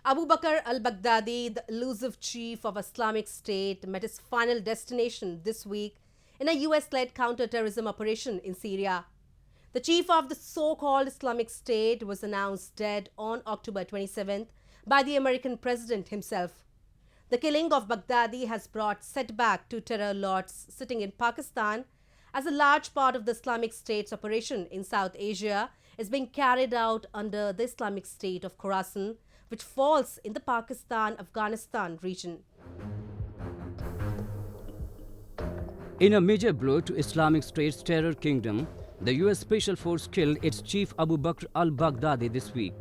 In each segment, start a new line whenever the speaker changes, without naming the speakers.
Abu Bakr al-Baghdadi, the elusive chief of Islamic State, met his final destination this week in a US-led counter-terrorism operation in Syria. The chief of the so-called Islamic State was announced dead on October 27th by the American president himself. The killing of Baghdadi has brought setback to terror lords sitting in Pakistan, as a large part of the Islamic State's operation in South Asia is being carried out under the Islamic State of Khorasan, which falls in the Pakistan-Afghanistan region.
In a major blow to Islamic State's terror kingdom, the US Special Force killed its chief Abu Bakr al-Baghdadi this week.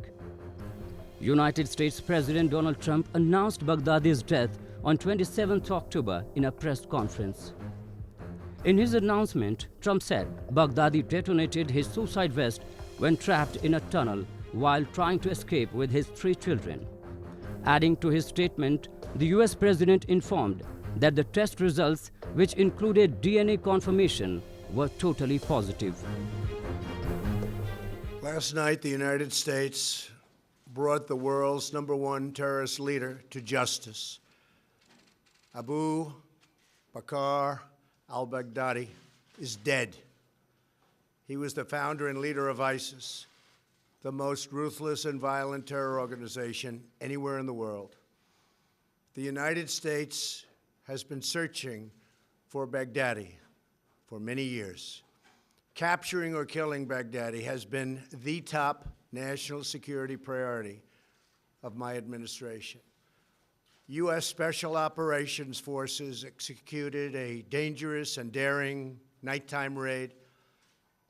United States President Donald Trump announced Baghdadi's death on 27th October in a press conference. In his announcement, Trump said Baghdadi detonated his suicide vest when trapped in a tunnel while trying to escape with his 3 children. Adding to his statement, the US president informed that the test results, which included DNA confirmation, were totally positive.
Last night, the United States brought the world's #1 terrorist leader to justice. Abu Bakr al-Baghdadi is dead. He was the founder and leader of ISIS, the most ruthless and violent terror organization anywhere in the world. The United States has been searching for Baghdadi for many years. Capturing or killing Baghdadi has been the top national security priority of my administration. U.S. Special Operations Forces executed a dangerous and daring nighttime raid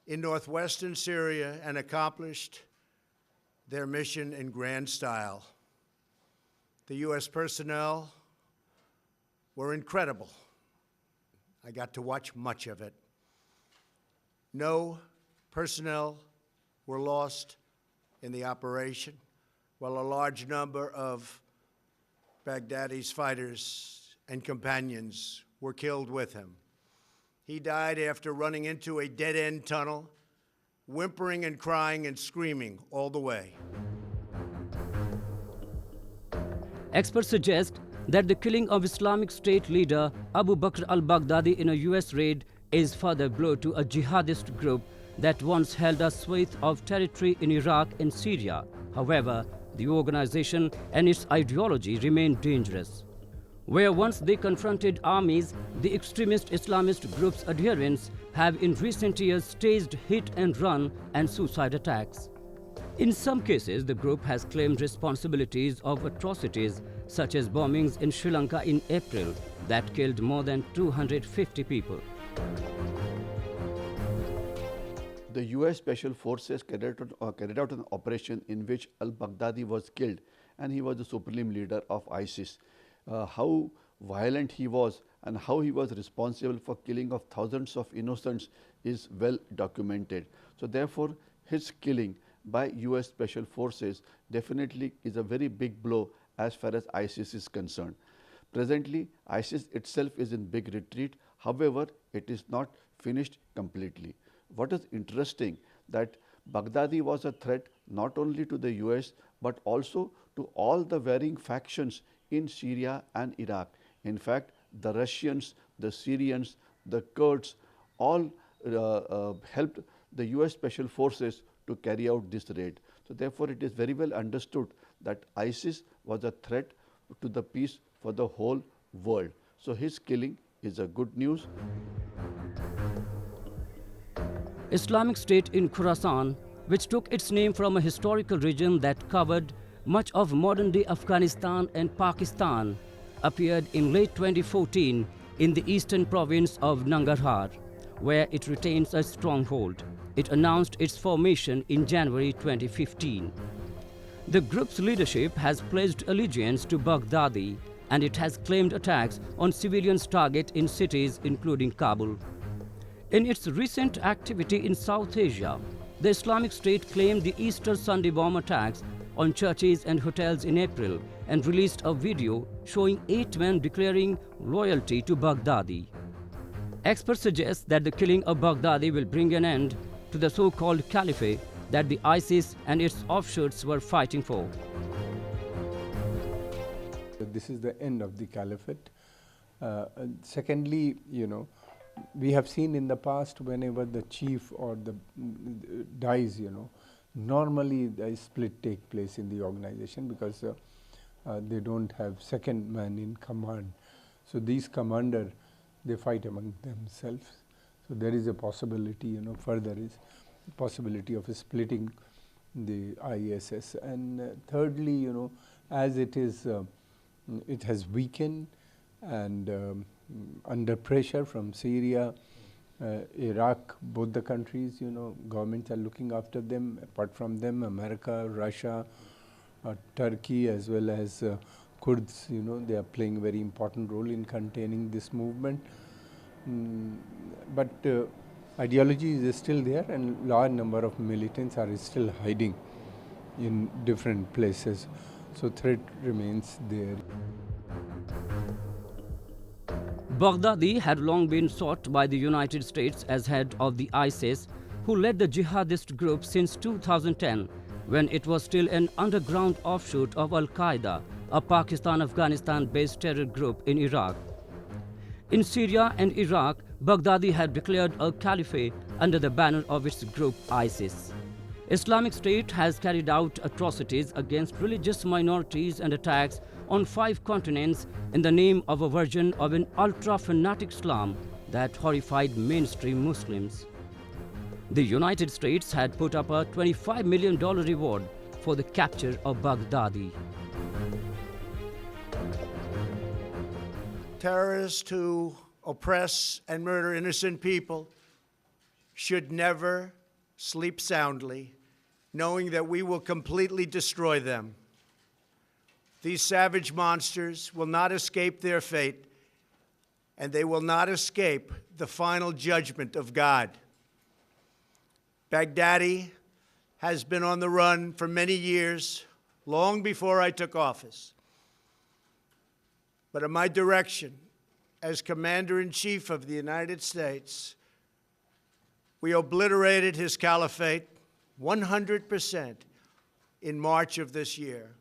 in northwestern Syria and accomplished their mission in grand style. The U.S. personnel were incredible. I got to watch much of it. No personnel were lost in the operation, while a large number of Baghdadi's fighters and companions were killed with him. He died after running into a dead-end tunnel, whimpering and crying and screaming all the way.
Experts suggest that the killing of Islamic State leader Abu Bakr al-Baghdadi in a US raid is further blow to a jihadist group that once held a swathe of territory in Iraq and Syria. However, the organization and its ideology remain dangerous. Where once they confronted armies, the extremist Islamist group's adherents have in recent years staged hit-and-run and suicide attacks. In some cases, the group has claimed responsibilities of atrocities such as bombings in Sri Lanka in April that killed more than 250 people.
The US Special Forces carried out an operation in which al-Baghdadi was killed, and he was the supreme leader of ISIS. How violent he was and how he was responsible for killing of thousands of innocents is well documented. So therefore, his killing by US Special Forces definitely is a very big blow as far as ISIS is concerned. Presently, ISIS itself is in big retreat. However, it is not finished completely. What is interesting that Baghdadi was a threat not only to the US but also to all the varying factions in Syria and Iraq. In fact, the Russians, the Syrians, the Kurds all helped the US Special Forces to carry out this raid. So therefore, it is very well understood that ISIS was a threat to the peace for the whole world. So his killing is a good news.
Islamic State in Khorasan, which took its name from a historical region that covered much of modern-day Afghanistan and Pakistan, appeared in late 2014 in the eastern province of Nangarhar, where it retains a stronghold. It announced its formation in January 2015. The group's leadership has pledged allegiance to Baghdadi, and it has claimed attacks on civilians' targets in cities including Kabul. In its recent activity in South Asia, the Islamic State claimed the Easter Sunday bomb attacks on churches and hotels in April and released a video showing 8 men declaring loyalty to Baghdadi. Experts suggest that the killing of Baghdadi will bring an end to the so-called caliphate that the ISIS and its offshoots were fighting for.
this is the end of the caliphate. Secondly, we have seen in the past whenever the chief or the dies, normally a split take place in the organization because they don't have second man in command. So these commander, they fight among themselves. So there is a possibility, further is possibility of splitting the ISS. And thirdly, as it is, it has weakened and under pressure from Syria, Iraq, both the countries, governments are looking after them. Apart from them, America, Russia, Turkey, as well as Kurds, they are playing a very important role in containing this movement. But ideology is still there, and large number of militants are still hiding in different places. So threat remains there.
Baghdadi had long been sought by the United States as head of the ISIS, who led the jihadist group since 2010, when it was still an underground offshoot of Al-Qaeda, a Pakistan-Afghanistan-based terror group in Iraq. In Syria and Iraq, Baghdadi had declared a caliphate under the banner of its group ISIS. Islamic State has carried out atrocities against religious minorities and attacks on 5 continents in the name of a version of an ultra-fanatic Islam that horrified mainstream Muslims. The United States had put up a $25 million reward for the capture of Baghdadi.
Terrorists who oppress and murder innocent people should never sleep soundly, knowing that we will completely destroy them. These savage monsters will not escape their fate, and they will not escape the final judgment of God. Baghdadi has been on the run for many years, long before I took office. But at my direction, as Commander-in-Chief of the United States, we obliterated his caliphate 100% in March of this year.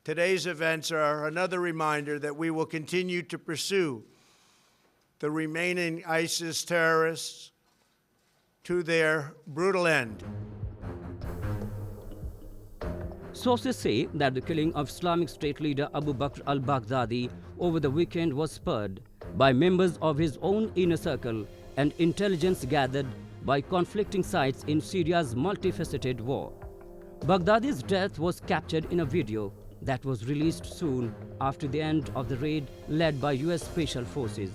Today's events are another reminder that we will continue to pursue the remaining ISIS terrorists to their brutal end.
Sources say that the killing of Islamic State leader Abu Bakr al-Baghdadi over the weekend was spurred by members of his own inner circle and intelligence gathered by conflicting sides in Syria's multifaceted war. Baghdadi's death was captured in a video that was released soon after the end of the raid led by US Special Forces.